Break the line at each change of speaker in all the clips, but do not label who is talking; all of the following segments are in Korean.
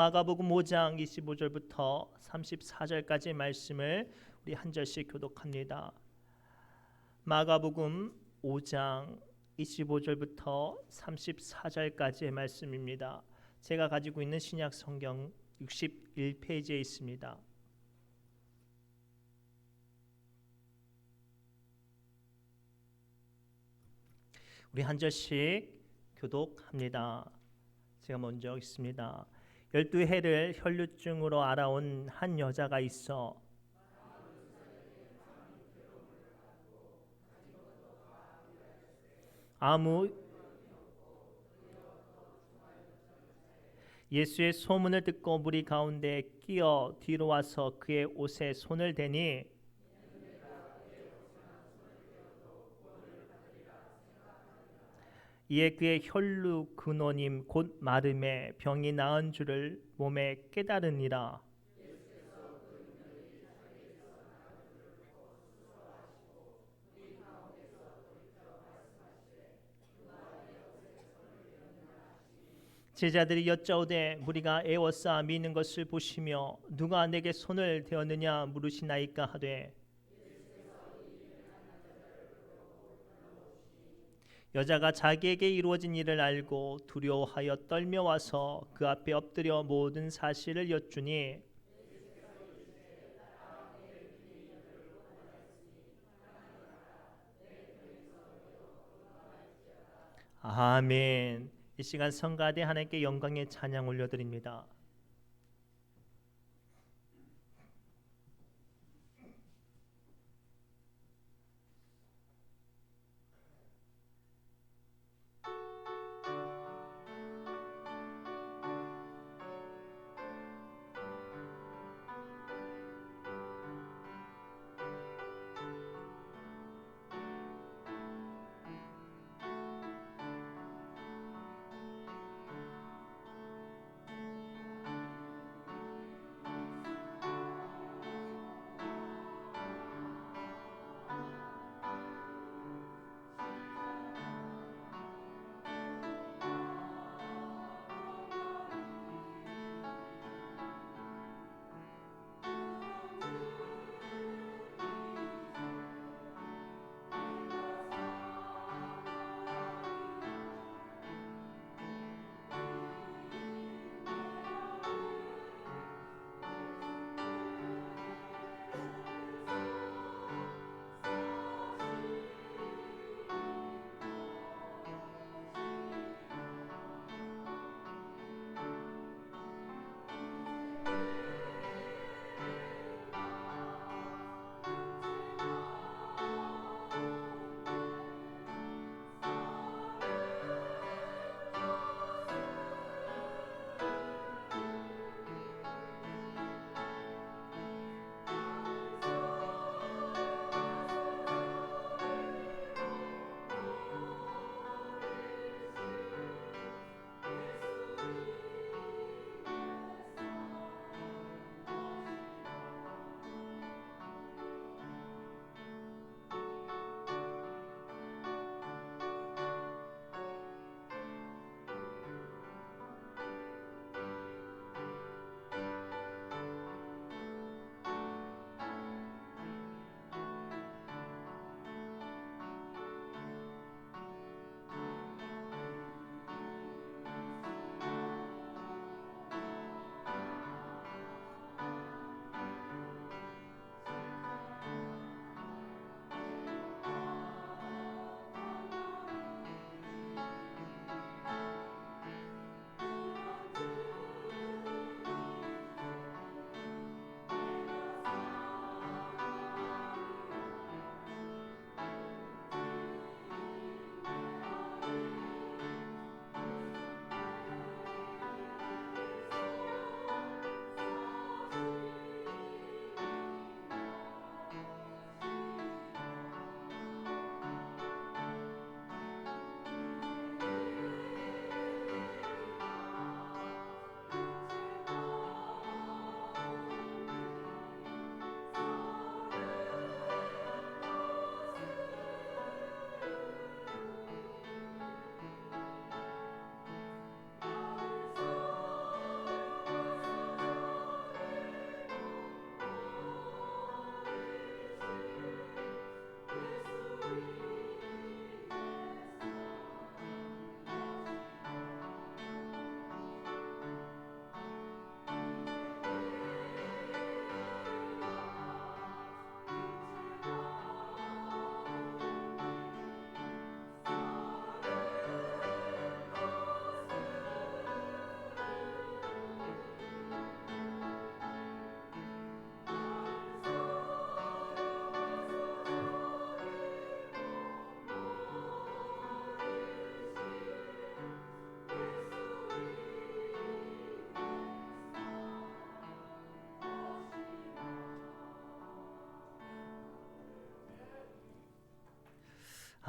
마가복음 5장 25절부터 34절까지 말씀을 우리 한 절씩 교독합니다. 마가복음 5장 25절부터 34절까지의 말씀입니다. 제가 가지고 있는 신약 성경 61페이지에 있습니다. 우리 한 절씩 교독합니다. 제가 먼저 읽습니다. 12해를 혈루증으로 알아온 한 여자가 있어 아무 예수의 소문을 듣고 무리 가운데 끼어 뒤로 와서 그의 옷에 손을 대니 이에 그의 혈루 근원임 곧 마름에 병이 나은 줄을 몸에 깨달으니라. 제자들이 여짜오되 무리가 애워싸 미는 것을 보시며 누가 내게 손을 대었느냐 물으시나이까 하되 여자가 자기에게 이루어진 일을 알고 두려워하여 떨며 와서 그 앞에 엎드려 모든 사실을 여쭈니 아멘. 이 시간 성가대 하나님께 영광의 찬양 올려드립니다.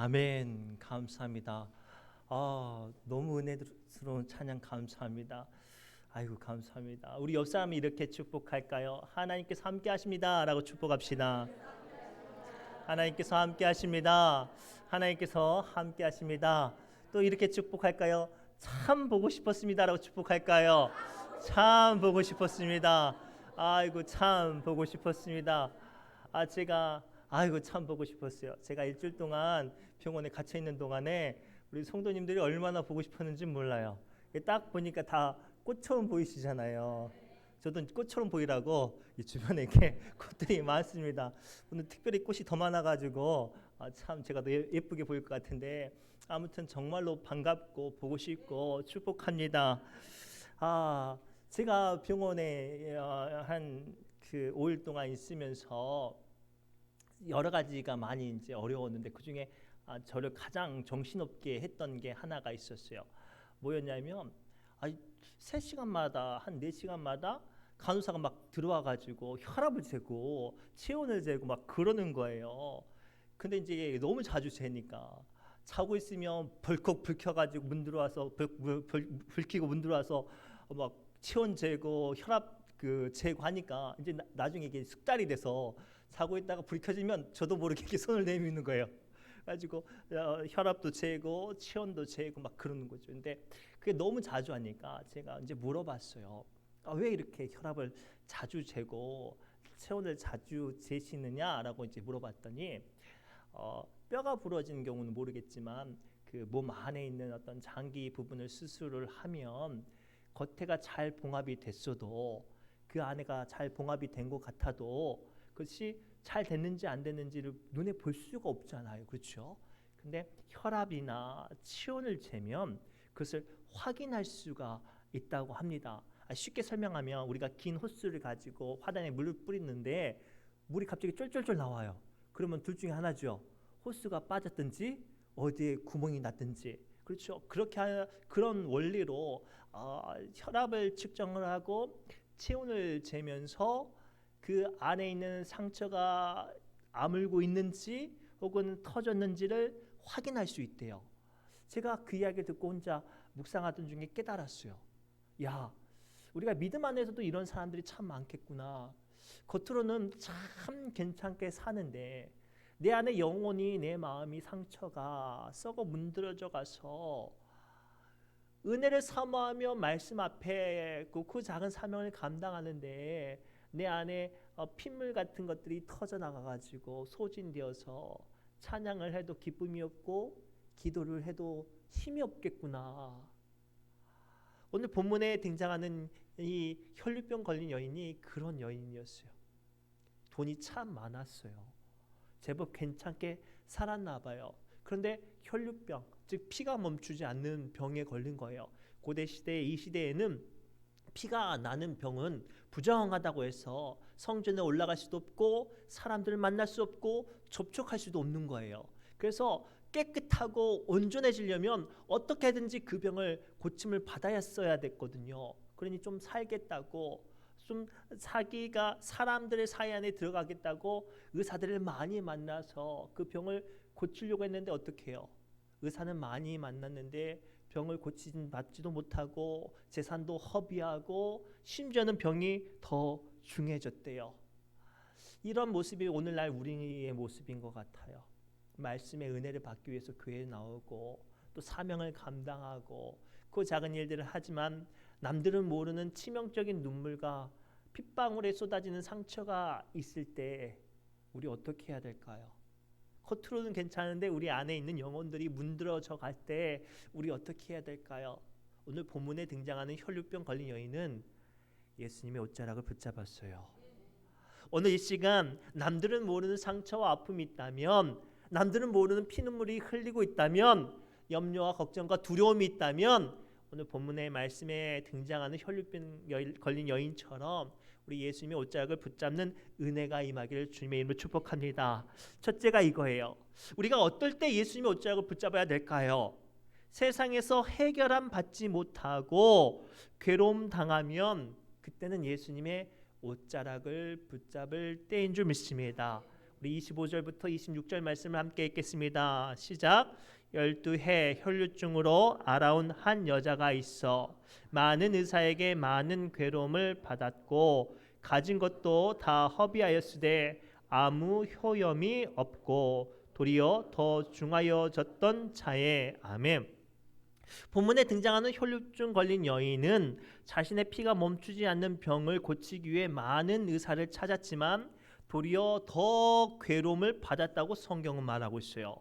아멘. 감사합니다. 너무 은혜스러운 찬양 감사합니다. 아이고 감사합니다. 우리 옆 사람이 이렇게 축복할까요? 하나님께서 함께 하십니다라고 축복합시다. 하나님께서 함께 하십니다. 하나님께서 함께 하십니다. 또 이렇게 축복할까요? 참 보고 싶었습니다라고 축복할까요? 참 보고 싶었습니다. 아이고 참 보고 싶었습니다. 제가 아이고 참 보고 싶었어요. 제가 일주일 동안 병원에 갇혀 있는 동안에 우리 성도님들이 얼마나 보고 싶었는지 몰라요. 딱 보니까 다 꽃처럼 보이시잖아요. 저도 꽃처럼 보이라고 이 주변에 이렇게 꽃들이 많습니다. 오늘 특별히 꽃이 더 많아가지고 참 제가 더 예쁘게 보일 것 같은데 아무튼 정말로 반갑고 보고 싶고 축복합니다. 제가 병원에 한 그 5일 동안 있으면서 여러 가지가 많이 이제 어려웠는데 그 중에 저를 가장 정신없게 했던 게 하나가 있었어요. 뭐였냐면 3시간마다 한 4시간마다 간호사가 막 들어와 가지고 혈압을 재고 체온을 재고 막 그러는 거예요. 근데 이제 너무 자주 재니까 자고 있으면 벌컥 불 켜가지고 문 들어와서 불 켜고 문 들어와서 막 체온 재고 혈압 재고 하니까 이제 나중에 이게 숙달이 돼서 자고 있다가 불이 켜지면 저도 모르게 이렇게 손을 내미는 거예요. 가지고 혈압도 재고 체온도 재고 막 그러는 거죠. 근데 그게 너무 자주 하니까 제가 이제 물어봤어요. 왜 이렇게 혈압을 자주 재고 체온을 자주 재시느냐라고 이제 물어봤더니 뼈가 부러지는 경우는 모르겠지만 그 몸 안에 있는 어떤 장기 부분을 수술을 하면 겉에가 잘 봉합이 됐어도 그 안에가 잘 봉합이 된 것 같아도 그것이 잘 됐는지 안 됐는지를 눈에 볼 수가 없잖아요. 그렇죠? 근데 혈압이나 체온을 재면 그것을 확인할 수가 있다고 합니다. 쉽게 설명하면 우리가 긴 호스를 가지고 화단에 물을 뿌리는데 물이 갑자기 쫄쫄쫄 나와요. 그러면 둘 중에 하나죠. 호스가 빠졌든지 어디에 구멍이 났든지. 그렇죠? 그런 원리로 혈압을 측정을 하고 체온을 재면서 그 안에 있는 상처가 아물고 있는지 혹은 터졌는지를 확인할 수 있대요. 제가 그 이야기를 듣고 혼자 묵상하던 중에 깨달았어요. 야, 우리가 믿음 안에서도 이런 사람들이 참 많겠구나. 겉으로는 참 괜찮게 사는데 내 안에 영혼이 내 마음이 상처가 썩어 문드러져 가서 은혜를 사모하며 말씀 앞에 그 작은 사명을 감당하는데 내 안에 핏물 같은 것들이 터져 나가가지고 소진되어서 찬양을 해도 기쁨이 없고 기도를 해도 힘이 없겠구나. 오늘 본문에 등장하는 이 혈류병 걸린 여인이 그런 여인이었어요. 돈이 참 많았어요. 제법 괜찮게 살았나 봐요. 그런데 혈류병, 즉 피가 멈추지 않는 병에 걸린 거예요. 고대 시대 이 시대에는 피가 나는 병은 부정하다고 해서 성전에 올라갈 수도 없고 사람들을 만날 수 없고 접촉할 수도 없는 거예요. 그래서 깨끗하고 온전해지려면 어떻게든지 그 병을 고침을 받아야 됐거든요. 그러니 좀 살겠다고 좀 자기가 사람들의 사이 안에 들어가겠다고 의사들을 많이 만나서 그 병을 고치려고 했는데 어떻게 해요? 의사는 많이 만났는데 병을 받지도 못하고 재산도 허비하고 심지어는 병이 더 중해졌대요. 이런 모습이 오늘날 우리의 모습인 것 같아요. 말씀의 은혜를 받기 위해서 교회에 나오고 또 사명을 감당하고 그 작은 일들을 하지만 남들은 모르는 치명적인 눈물과 핏방울에 쏟아지는 상처가 있을 때 우리 어떻게 해야 될까요? 겉으로는 괜찮은데 우리 안에 있는 영혼들이 문드러져 갈 때 우리 어떻게 해야 될까요? 오늘 본문에 등장하는 혈류병 걸린 여인은 예수님의 옷자락을 붙잡았어요. 오늘 이 시간 남들은 모르는 상처와 아픔이 있다면, 남들은 모르는 피눈물이 흘리고 있다면, 염려와 걱정과 두려움이 있다면 오늘 본문의 말씀에 등장하는 혈류병 걸린 여인처럼 우리 예수님의 옷자락을 붙잡는 은혜가 임하기를 주님의 이름으로 축복합니다. 첫째가 이거예요. 우리가 어떨 때 예수님의 옷자락을 붙잡아야 될까요? 세상에서 해결함 받지 못하고 괴로움 당하면 그때는 예수님의 옷자락을 붙잡을 때인 줄 믿습니다. 우리 25절부터 26절 말씀을 함께 읽겠습니다. 시작. 12해 혈루증으로 알아온 한 여자가 있어 많은 의사에게 많은 괴로움을 받았고 가진 것도 다 허비하였으되 아무 효염이 없고 도리어 더 중하여졌던 자에. 아멘. 본문에 등장하는 혈루증 걸린 여인은 자신의 피가 멈추지 않는 병을 고치기 위해 많은 의사를 찾았지만 도리어 더 괴로움을 받았다고 성경은 말하고 있어요.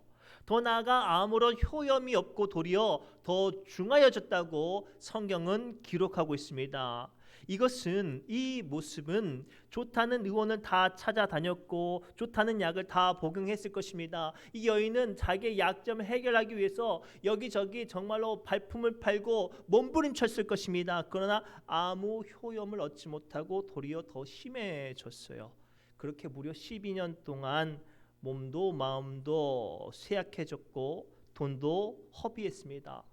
더 나아가 아무런 효염이 없고 도리어 더 중하여졌다고 성경은 기록하고 있습니다. 이 모습은 좋다는 의원을 다 찾아다녔고 좋다는 약을 다 복용했을 것입니다. 이 여인은 자기의 약점을 해결하기 위해서 여기저기 정말로 발품을 팔고 몸부림쳤을 것입니다. 그러나 아무 효험을 얻지 못하고 도리어 더 심해졌어요. 그렇게 무려 12년 동안 몸도 마음도 쇠약해졌고 돈도 허비했습니다.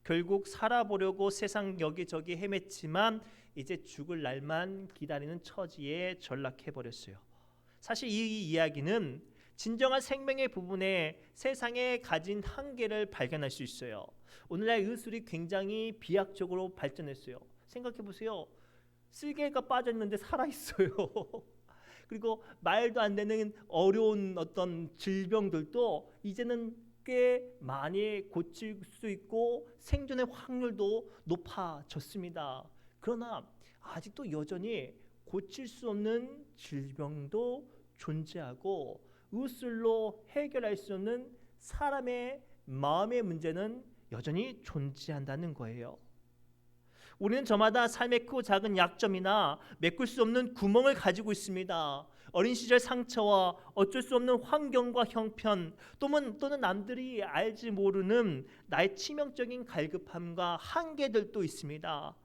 결국 살아보려고 세상 여기저기 헤맸지만 이제 죽을 날만 기다리는 처지에 전락해버렸어요. 사실 이 이야기는 진정한 생명의 부분에 세상에 가진 한계를 발견할 수 있어요. 오늘날 의술이 굉장히 비약적으로 발전했어요. 생각해보세요. 쓸개가 빠졌는데 살아있어요. 그리고 말도 안 되는 어려운 어떤 질병들도 이제는 꽤 많이 고칠 수 있고 생존의 확률도 높아졌습니다. 그러나 아직도 여전히 고칠 수 없는 질병도 존재하고 의술로 해결할 수 없는 사람의 마음의 문제는 여전히 존재한다는 거예요. 우리는 저마다 삶의 크고 작은 약점이나 메꿀 수 없는 구멍을 가지고 있습니다. 어린 시절 상처와 어쩔 수 없는 환경과 형편 또는 남들이 알지 모르는 나의 치명적인 갈급함과 한계들도 있습니다.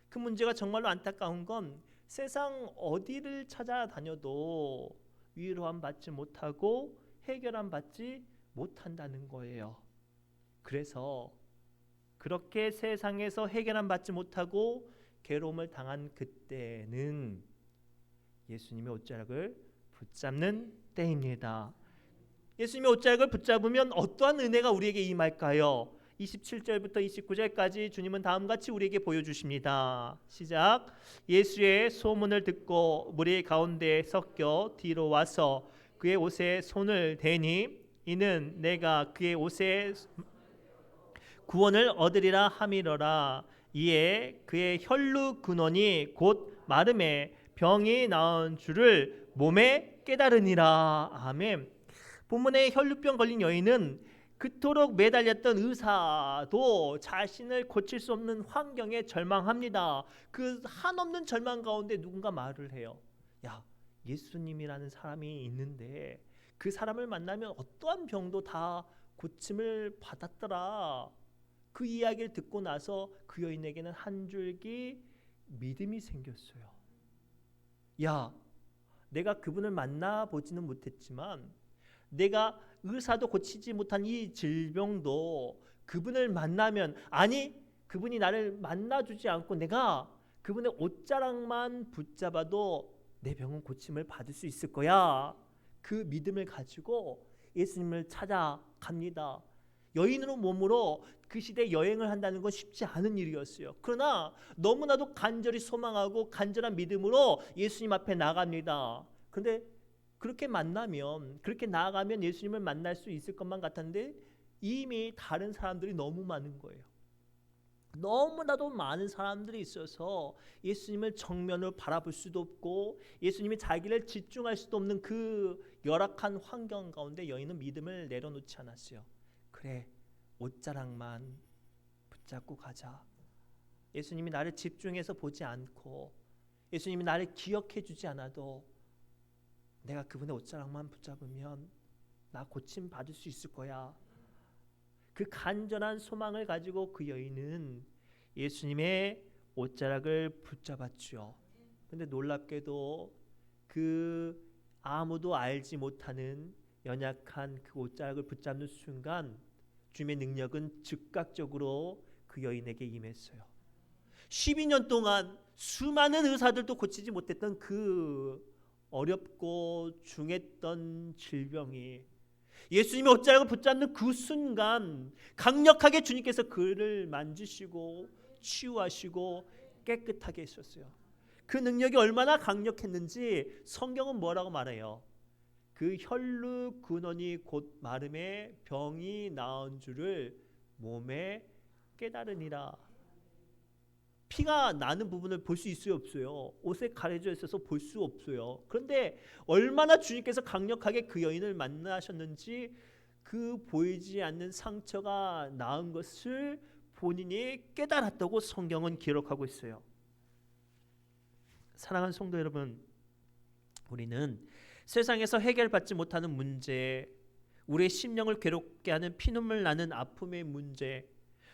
그 문제가 정말로 안타까운 건 세상 어디를 찾아다녀도 위로함 받지 못하고 해결함 받지 못한다는 거예요. 그래서 그렇게 세상에서 해결함 받지 못하고 괴로움을 당한 그때는 예수님의 옷자락을 붙잡는 때입니다. 예수님의 옷자락을 붙잡으면 어떠한 은혜가 우리에게 임할까요? 27절부터 29절까지 주님은 다음같이 우리에게 보여주십니다. 시작. 예수의 소문을 듣고 무리 가운데 섞여 뒤로 와서 그의 옷에 손을 대니 이는 내가 그의 옷에 구원을 얻으리라 함이러라. 이에 그의 혈루 근원이 곧 마름에 병이 나은 줄을 몸에 깨달으니라. 아멘. 본문의 혈루병 걸린 여인은 그토록 매달렸던 의사도 자신을 고칠 수 없는 환경에 절망합니다. 그 한없는 절망 가운데 누군가 말을 해요. 야, 예수님이라는 사람이 있는데 그 사람을 만나면 어떠한 병도 다 고침을 받았더라. 그 이야기를 듣고 나서 그 여인에게는 한 줄기 믿음이 생겼어요. 야, 내가 그분을 만나보지는 못했지만 내가 의사도 고치지 못한 이 질병도 그분을 만나면, 아니 그분이 나를 만나주지 않고 내가 그분의 옷자락만 붙잡아도 내 병은 고침을 받을 수 있을 거야. 그 믿음을 가지고 예수님을 찾아갑니다. 여인으로 몸으로 그 시대에 여행을 한다는 건 쉽지 않은 일이었어요. 그러나 너무나도 간절히 소망하고 간절한 믿음으로 예수님 앞에 나갑니다. 그런데 그렇게 나아가면 예수님을 만날 수 있을 것만 같았는데 이미 다른 사람들이 너무 많은 거예요. 너무나도 많은 사람들이 있어서 예수님을 정면으로 바라볼 수도 없고 예수님이 자기를 집중할 수도 없는 그 열악한 환경 가운데 여인은 믿음을 내려놓지 않았어요. 그래, 옷자락만 붙잡고 가자. 예수님이 나를 집중해서 보지 않고 예수님이 나를 기억해 주지 않아도 내가 그분의 옷자락만 붙잡으면 나 고침 받을 수 있을 거야. 그 간절한 소망을 가지고 그 여인은 예수님의 옷자락을 붙잡았죠. 그런데 놀랍게도 그 아무도 알지 못하는 연약한 그 옷자락을 붙잡는 순간 주님의 능력은 즉각적으로 그 여인에게 임했어요. 12년 동안 수많은 의사들도 고치지 못했던 그 어렵고 중했던 질병이 예수님의 옷자락을 붙잡는 그 순간 강력하게 주님께서 그를 만지시고 치유하시고 깨끗하게 하셨어요. 그 능력이 얼마나 강력했는지 성경은 뭐라고 말해요? 그 혈루 근원이 곧 마름에 병이 나은 줄을 몸에 깨달으니라. 피가 나는 부분을 볼 수 있어요, 없어요? 옷에 가려져 있어서 볼 수 없어요. 그런데 얼마나 주님께서 강력하게 그 여인을 만나셨는지 그 보이지 않는 상처가 나은 것을 본인이 깨달았다고 성경은 기록하고 있어요. 사랑하는 성도 여러분, 우리는 세상에서 해결받지 못하는 문제, 우리의 심령을 괴롭게 하는 피눈물 나는 아픔의 문제,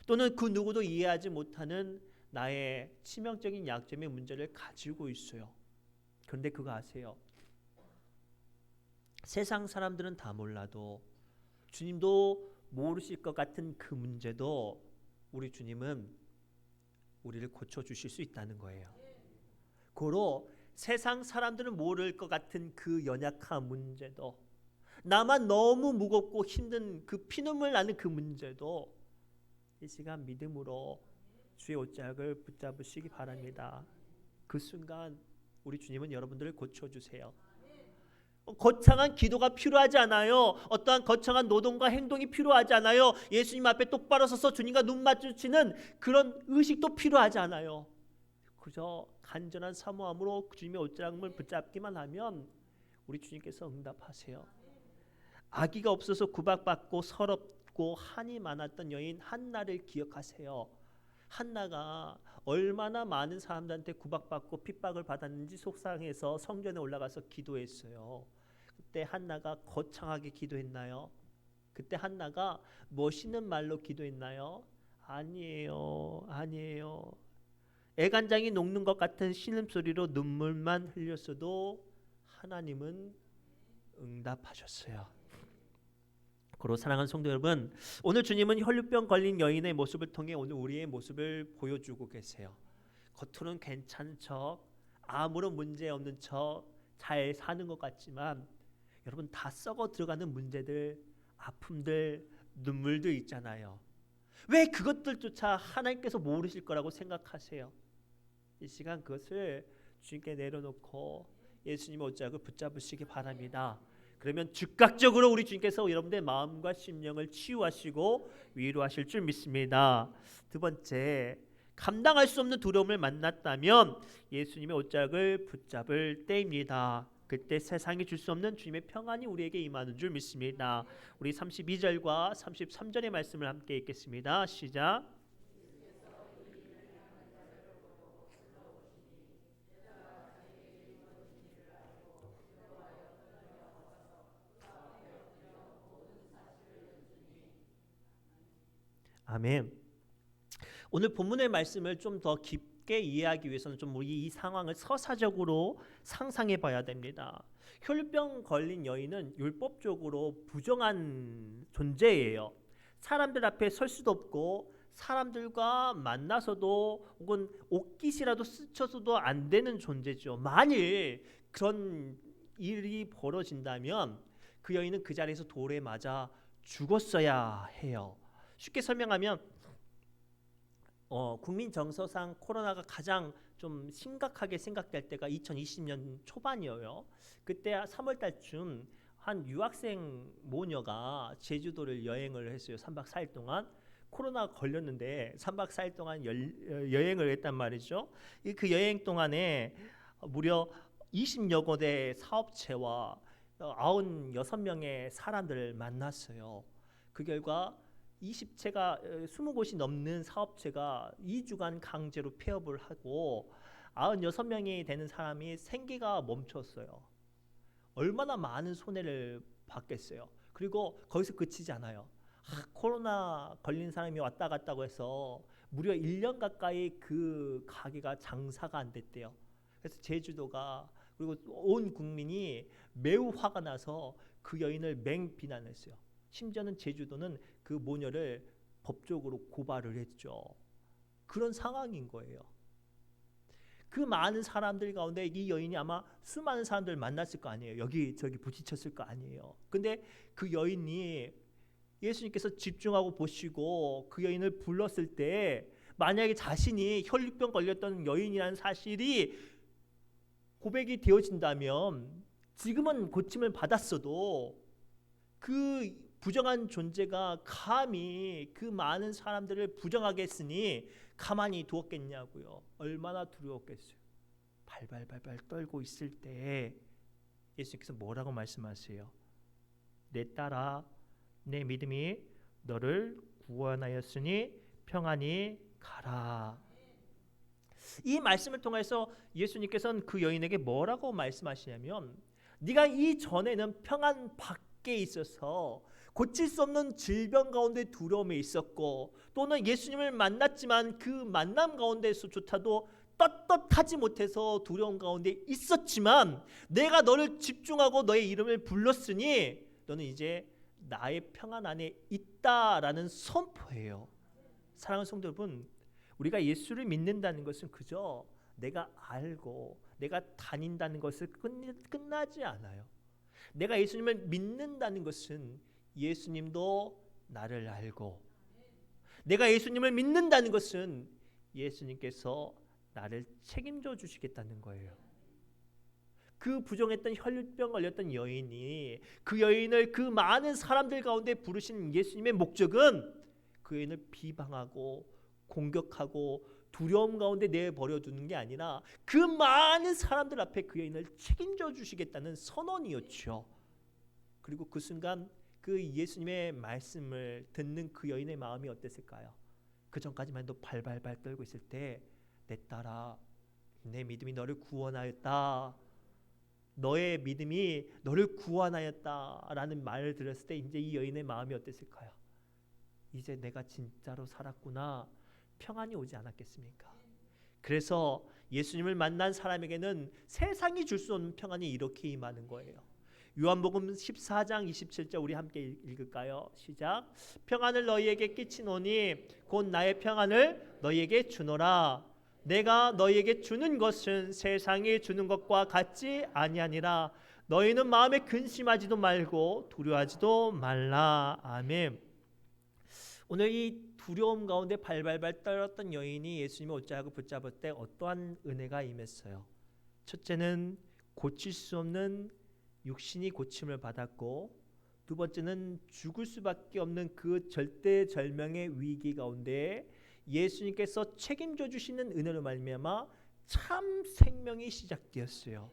또는 그 누구도 이해하지 못하는 나의 치명적인 약점의 문제를 가지고 있어요. 그런데 그거 아세요? 세상 사람들은 다 몰라도 주님도 모르실 것 같은 그 문제도 우리 주님은 우리를 고쳐주실 수 있다는 거예요. 고로 세상 사람들은 모를 것 같은 그 연약한 문제도, 나만 너무 무겁고 힘든 그 피눈물 나는 그 문제도 이 시간 믿음으로 주의 옷자락을 붙잡으시기 바랍니다. 그 순간 우리 주님은 여러분들을 고쳐주세요. 거창한 기도가 필요하지 않아요. 어떠한 거창한 노동과 행동이 필요하지 않아요. 예수님 앞에 똑바로 서서 주님과 눈 마주치는 그런 의식도 필요하지 않아요. 그저 간절한 사모함으로 주님의 옷자락을 붙잡기만 하면 우리 주님께서 응답하세요. 아기가 없어서 구박받고 서럽고 한이 많았던 여인 한나를 기억하세요. 한나가 얼마나 많은 사람들한테 구박받고 핍박을 받았는지 속상해서 성전에 올라가서 기도했어요. 그때 한나가 거창하게 기도했나요? 그때 한나가 멋있는 말로 기도했나요? 아니에요. 아니에요. 애간장이 녹는 것 같은 신음소리로 눈물만 흘렸어도 하나님은 응답하셨어요. 그로 사랑하는 성도 여러분, 오늘 주님은 혈루병 걸린 여인의 모습을 통해 오늘 우리의 모습을 보여주고 계세요. 겉으로는 괜찮은 척, 아무런 문제 없는 척 잘 사는 것 같지만 여러분 다 썩어 들어가는 문제들, 아픔들, 눈물도 있잖아요. 왜 그것들조차 하나님께서 모르실 거라고 생각하세요? 이 시간 그것을 주님께 내려놓고 예수님의 옷자락을 붙잡으시기 바랍니다. 그러면 즉각적으로 우리 주님께서 여러분들의 마음과 심령을 치유하시고 위로하실 줄 믿습니다. 두 번째, 감당할 수 없는 두려움을 만났다면 예수님의 옷자락을 붙잡을 때입니다. 그때 세상이 줄 수 없는 주님의 평안이 우리에게 임하는 줄 믿습니다. 우리 32절과 33절의 말씀을 함께 읽겠습니다. 시작. 아멘. 오늘 본문의 말씀을 좀 더 깊게 이해하기 위해서는 좀 우리 이 상황을 서사적으로 상상해 봐야 됩니다. 혈병 걸린 여인은 율법적으로 부정한 존재예요. 사람들 앞에 설 수도 없고 사람들과 만나서도 혹은 옷깃이라도 스쳐서도 안 되는 존재죠. 만일 그런 일이 벌어진다면 그 여인은 그 자리에서 돌에 맞아 죽었어야 해요. 쉽게 설명하면 국민 정서상 코로나가 가장 좀 심각하게 생각될 때가 2020년 초반이에요. 그때 3월 달쯤 한 유학생 모녀가 제주도를 여행을 했어요. 3박 4일 동안. 코로나가 걸렸는데 3박 4일 동안 여행을 했단 말이죠. 그 여행 동안에 무려 20여 곳의 사업체와 96명의 사람들을 만났어요. 그 결과 20곳이 넘는 사업체가 2주간 강제로 폐업을 하고 96명이 되는 사람이 생계가 멈췄어요. 얼마나 많은 손해를 받겠어요. 그리고 거기서 그치지 않아요. 코로나 걸린 사람이 왔다 갔다고 해서 무려 1년 가까이 그 가게가 장사가 안 됐대요. 그래서 제주도가 그리고 온 국민이 매우 화가 나서 그 여인을 맹비난했어요. 심지어는 제주도는 그 모녀를 법적으로 고발을 했죠. 그런 상황인 거예요. 그 많은 사람들 가운데 이 여인이 아마 수많은 사람들을 만났을 거 아니에요. 여기저기 부딪혔을 거 아니에요. 근데 그 여인이 예수님께서 집중하고 보시고 그 여인을 불렀을 때 만약에 자신이 혈류병 걸렸던 여인이라는 사실이 고백이 되어진다면 지금은 고침을 받았어도 그 부정한 존재가 감히 그 많은 사람들을 부정하게 했으니 가만히 두었겠냐고요. 얼마나 두려웠겠어요. 발발발발 떨고 있을 때 예수님께서 뭐라고 말씀하세요? 내 딸아, 내 믿음이 너를 구원하였으니 평안히 가라. 이 말씀을 통해서 예수님께서는 그 여인에게 뭐라고 말씀하시냐면, 네가 이전에는 평안 밖에 있어서 고칠 수 없는 질병 가운데 두려움에 있었고, 또는 예수님을 만났지만 그 만남 가운데서조차도 떳떳하지 못해서 두려움 가운데 있었지만 내가 너를 집중하고 너의 이름을 불렀으니 너는 이제 나의 평안 안에 있다라는 선포예요. 사랑하는 성도 여러분, 우리가 예수를 믿는다는 것은 그저 내가 알고 내가 다닌다는 것을 끝나지 않아요. 내가 예수님을 믿는다는 것은 예수님도 나를 알고, 내가 예수님을 믿는다는 것은 예수님께서 나를 책임져 주시겠다는 거예요. 그 부정했던 혈류병 걸렸던 여인이 그 여인을 그 많은 사람들 가운데 부르신 예수님의 목적은 그 여인을 비방하고 공격하고 두려움 가운데 내버려 두는 게 아니라 그 많은 사람들 앞에 그 여인을 책임져 주시겠다는 선언이었죠. 그리고 그 순간 그 예수님의 말씀을 듣는 그 여인의 마음이 어땠을까요? 그 전까지만 해도 발발발 떨고 있을 때 내 딸아, 내 믿음이 너를 구원하였다. 너의 믿음이 너를 구원하였다라는 말을 들었을 때 이제 이 여인의 마음이 어땠을까요? 이제 내가 진짜로 살았구나. 평안이 오지 않았겠습니까? 그래서 예수님을 만난 사람에게는 세상이 줄 수 없는 평안이 이렇게 임하는 거예요. 요한복음 14장 27절 우리 함께 읽을까요? 시작. 평안을 너희에게 끼치노니 곧 나의 평안을 너희에게 주노라. 내가 너희에게 주는 것은 세상이 주는 것과 같지 아니하니라. 너희는 마음에 근심하지도 말고 두려워하지도 말라. 아멘. 오늘 이 두려움 가운데 발발발 떨었던 여인이 예수님의 옷자락을 붙잡을 때 어떠한 은혜가 임했어요? 첫째는 고칠 수 없는 육신이 고침을 받았고, 두 번째는 죽을 수밖에 없는 그 절대절명의 위기 가운데 예수님께서 책임져 주시는 은혜로 말미암아 참 생명이 시작되었어요.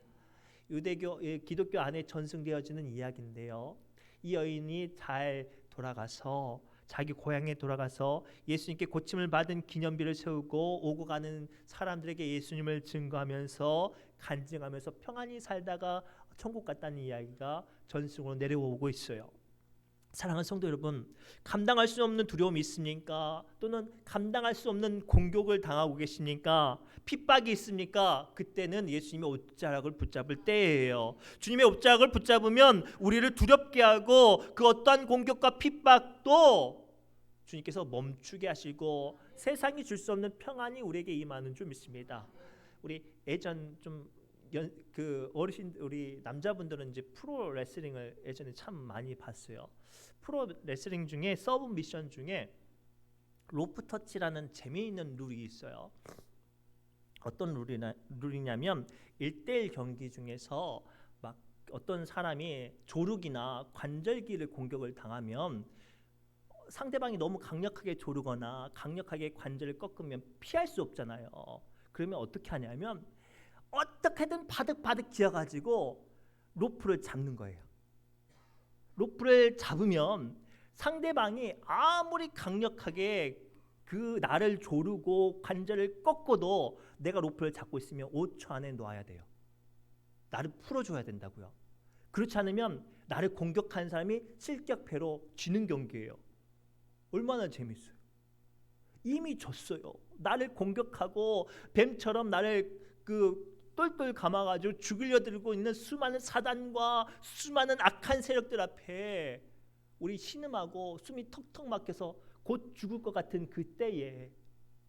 유대교 기독교 안에 전승되어지는 이야기인데요. 이 여인이 잘 돌아가서 자기 고향에 돌아가서 예수님께 고침을 받은 기념비를 세우고 오고 가는 사람들에게 예수님을 증거하면서 간증하면서 평안히 살다가 천국 갔다는 이야기가 전승으로 내려오고 있어요. 사랑하는 성도 여러분, 감당할 수 없는 두려움이 있습니까? 또는 감당할 수 없는 공격을 당하고 계십니까? 핍박이 있습니까? 그때는 예수님의 옷자락을 붙잡을 때예요. 주님의 옷자락을 붙잡으면 우리를 두렵게 하고 그 어떠한 공격과 핍박도 주님께서 멈추게 하시고 세상이 줄 수 없는 평안이 우리에게 임하는 줄 믿습니다. 우리 예전 그 어르신 우리 남자분들은 이제 프로 레슬링을 예전에 참 많이 봤어요. 프로 레슬링 중에 서브 미션 중에 로프 터치라는 재미있는 룰이 있어요. 어떤 룰이냐면 1대1 경기 중에서 막 어떤 사람이 조르기나 관절기를 공격을 당하면 상대방이 너무 강력하게 조르거나 강력하게 관절을 꺾으면 피할 수 없잖아요. 그러면 어떻게 하냐면 어떻게든 바득바득 지어가지고 로프를 잡는 거예요. 로프를 잡으면 상대방이 아무리 강력하게 그 나를 조르고 관절을 꺾어도 내가 로프를 잡고 있으면 5초 안에 놓아야 돼요. 나를 풀어줘야 된다고요. 그렇지 않으면 나를 공격하는 사람이 실격패로 지는 경기예요. 얼마나 재밌어요. 이미 졌어요. 나를 공격하고 뱀처럼 나를 똘똘 감아가지고 죽이려 들고 있는 수많은 사단과 수많은 악한 세력들 앞에 우리 신음하고 숨이 턱턱 막혀서 곧 죽을 것 같은 그때에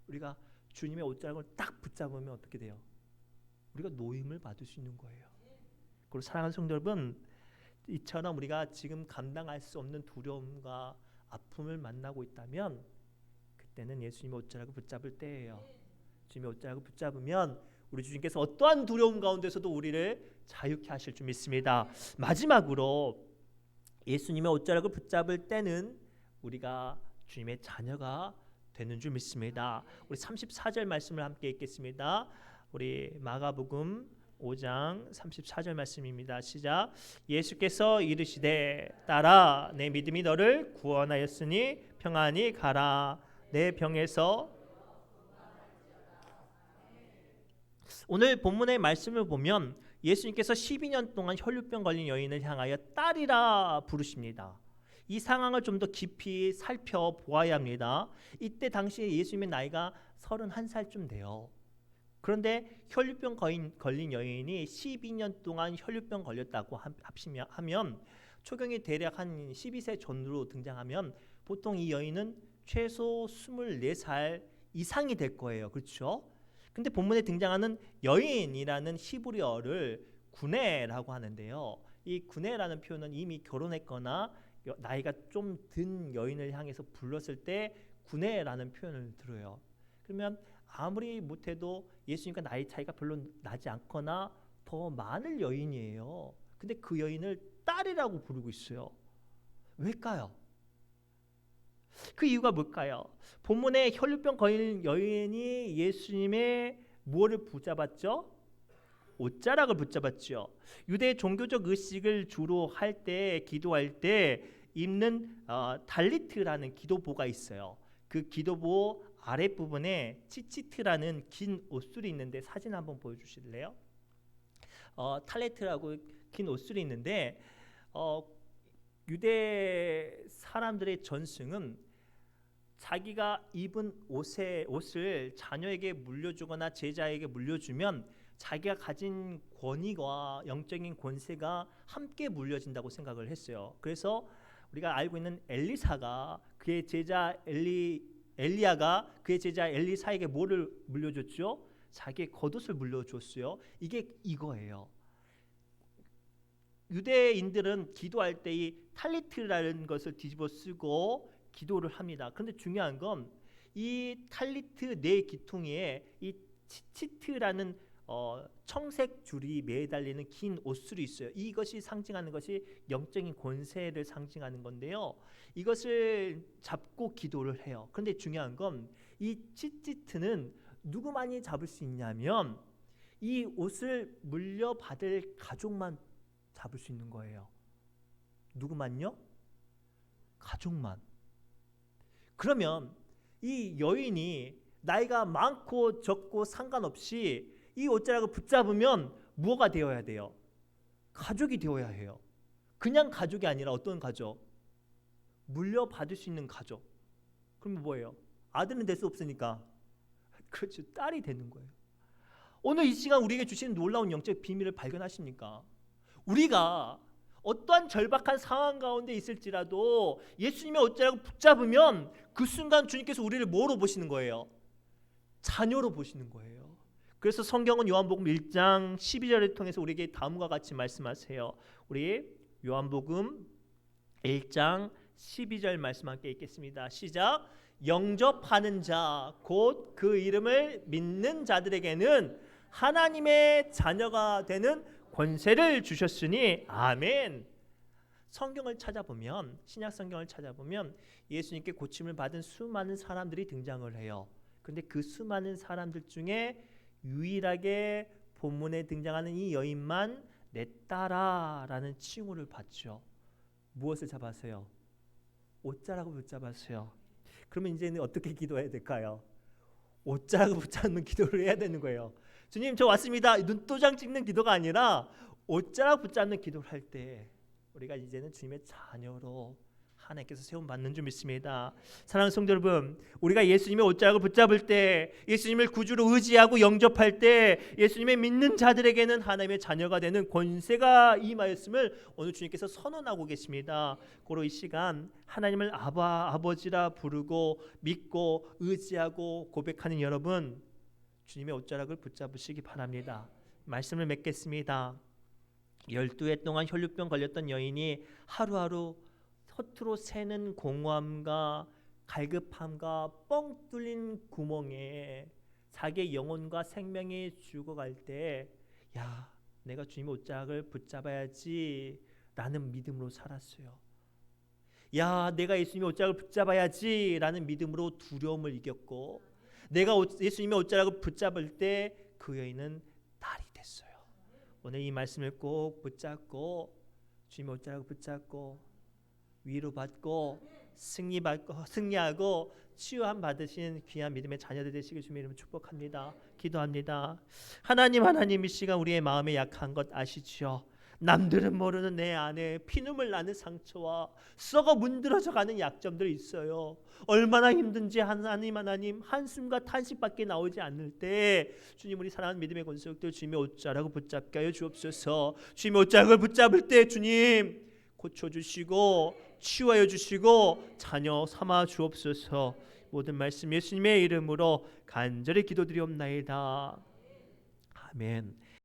우리가 주님의 옷자락을 딱 붙잡으면 어떻게 돼요? 우리가 노임을 받을 수 있는 거예요. 그리고 사랑하는 성도 여러분, 이처럼 우리가 지금 감당할 수 없는 두려움과 아픔을 만나고 있다면 그때는 예수님의 옷자락을 붙잡을 때예요. 주님의 옷자락을 붙잡으면 우리 주님께서 어떠한 두려움 가운데서도 우리를 자유케 하실 줄 믿습니다. 마지막으로 예수님의 옷자락을 붙잡을 때는 우리가 주님의 자녀가 되는 줄 믿습니다. 우리 34절 말씀을 함께 읽겠습니다. 우리 마가복음 5장 34절 말씀입니다. 시작. 예수께서 이르시되 딸아 내 믿음이 너를 구원하였으니 평안히 가라. 내 병에서. 오늘 본문의 말씀을 보면 예수님께서 12년 동안 혈루병 걸린 여인을 향하여 딸이라 부르십니다. 이 상황을 좀 더 깊이 살펴보아야 합니다. 이때 당시에 예수님의 나이가 31살쯤 돼요. 그런데 혈루병 걸린 여인이 12년 동안 혈루병 걸렸다고 하면 초경이 대략 한 12세 전후로 등장하면 보통 이 여인은 최소 24살 이상이 될 거예요. 그렇죠? 근데 본문에 등장하는 여인이라는 히브리어를 구네라고 하는데요. 이 구네라는 표현은 이미 결혼했거나 나이가 좀 든 여인을 향해서 불렀을 때 구네라는 표현을 들어요. 그러면 아무리 못해도 예수님과 나이 차이가 별로 나지 않거나 더 많은 여인이에요. 근데 그 여인을 딸이라고 부르고 있어요. 왜일까요? 그 이유가 뭘까요? 본문에 혈루병 걸린 여인이 예수님의 무엇을 붙잡았죠? 옷자락을 붙잡았죠. 유대 종교적 의식을 주로 할 때, 기도할 때 입는 달리트라는 기도보가 있어요. 그 기도보 아랫부분에 치치트라는 긴 옷술이 있는데 사진 한번 보여주실래요? 탈레트라고 긴 옷술이 있는데 유대 사람들의 전승은 자기가 입은 옷을 자녀에게 물려주거나 제자에게 물려주면 자기가 가진 권위와 영적인 권세가 함께 물려진다고 생각을 했어요. 그래서 우리가 알고 있는 엘리사가 그의 제자 엘리야가 그의 제자 엘리사에게 뭐를 물려줬죠? 자기의 겉옷을 물려줬어요. 이게 이거예요. 유대인들은 기도할 때 이 탈리트라는 것을 뒤집어 쓰고 기도를 합니다. 그런데 중요한 건 이 탈리트 네 기퉁이에 이 치치트라는 청색 줄이 매달리는 긴 옷술이 있어요. 이것이 상징하는 것이 영적인 권세를 상징하는 건데요. 이것을 잡고 기도를 해요. 그런데 중요한 건 이 치치트는 누구만이 잡을 수 있냐면 이 옷을 물려받을 가족만 잡을 수 있는 거예요. 누구만요? 가족만. 그러면 이 여인이 나이가 많고 적고 상관없이 이 옷자락을 붙잡으면 뭐가 되어야 돼요? 가족이 되어야 해요. 그냥 가족이 아니라 어떤 가족? 물려받을 수 있는 가족. 그러면 뭐예요? 아들은 될 수 없으니까 그렇죠. 딸이 되는 거예요. 오늘 이 시간 우리에게 주시는 놀라운 영적 비밀을 발견하십니까? 우리가 어떠한 절박한 상황 가운데 있을지라도 예수님의 옷자락을 붙잡으면 그 순간 주님께서 우리를 뭐로 보시는 거예요? 자녀로 보시는 거예요. 그래서 성경은 요한복음 1장 12절을 통해서 우리에게 다음과 같이 말씀하세요. 우리 요한복음 1장 12절 말씀 함께 읽겠습니다. 시작. 영접하는 자 곧 그 이름을 믿는 자들에게는 하나님의 자녀가 되는 권세를 주셨으니 아멘. 성경을 찾아보면 신약 성경을 찾아보면 예수님께 고침을 받은 수많은 사람들이 등장을 해요. 그런데 그 수많은 사람들 중에 유일하게 본문에 등장하는 이 여인만 내 딸아라는 칭호를 받죠. 무엇을 잡았어요? 옷자락을 붙잡았어요. 그러면 이제는 어떻게 기도해야 될까요? 옷자락을 붙잡는 기도를 해야 되는 거예요. 주님 저 왔습니다. 눈도장 찍는 기도가 아니라 옷자락 붙잡는 기도를 할 때 우리가 이제는 주님의 자녀로 하나님께서 세움받는 줄 믿습니다. 사랑하는 성도 여러분, 우리가 예수님의 옷자락을 붙잡을 때, 예수님을 구주로 의지하고 영접할 때 예수님의 믿는 자들에게는 하나님의 자녀가 되는 권세가 임하였음을 오늘 주님께서 선언하고 계십니다. 고로 이 시간 하나님을 아바, 아버지라 부르고 믿고 의지하고 고백하는 여러분, 주님의 옷자락을 붙잡으시기 바랍니다. 말씀을 맺겠습니다. 12해 동안 혈루병 걸렸던 여인이 하루하루 허투루 새는 공허함과 갈급함과 뻥 뚫린 구멍에 자기의 영혼과 생명이 죽어갈 때, 야, 내가 주님의 옷자락을 붙잡아야지 라는 믿음으로 살았어요. 야, 내가 예수님의 옷자락을 붙잡아야지 라는 믿음으로 두려움을 이겼고, 내가 예수님의 옷자락을 붙잡을 때 그 여인은 날이 됐어요. 오늘 이 말씀을 꼭 붙잡고 주님의 옷자락을 붙잡고 위로받고 승리하고 치유함 받으신 귀한 믿음의 자녀들 되시길 주님의 이름으로 축복합니다. 기도합니다. 하나님, 이 시간 우리의 마음에 약한 것 아시지요? 남들은 모르는 내 안에 피눈물 나는 상처와 썩어 문드러져가는 약점들이 있어요. 얼마나 힘든지 하나님 한숨과 탄식밖에 나오지 않을 때 주님, 우리 사랑하는 믿음의 권속들 주님의 옷자락을 붙잡게 하여 주옵소서. 주님의 옷자락을 붙잡을 때 주님 고쳐주시고 치유하여 주시고 자녀 삼아 주옵소서. 모든 말씀 예수님의 이름으로 간절히 기도드리옵나이다. 아멘.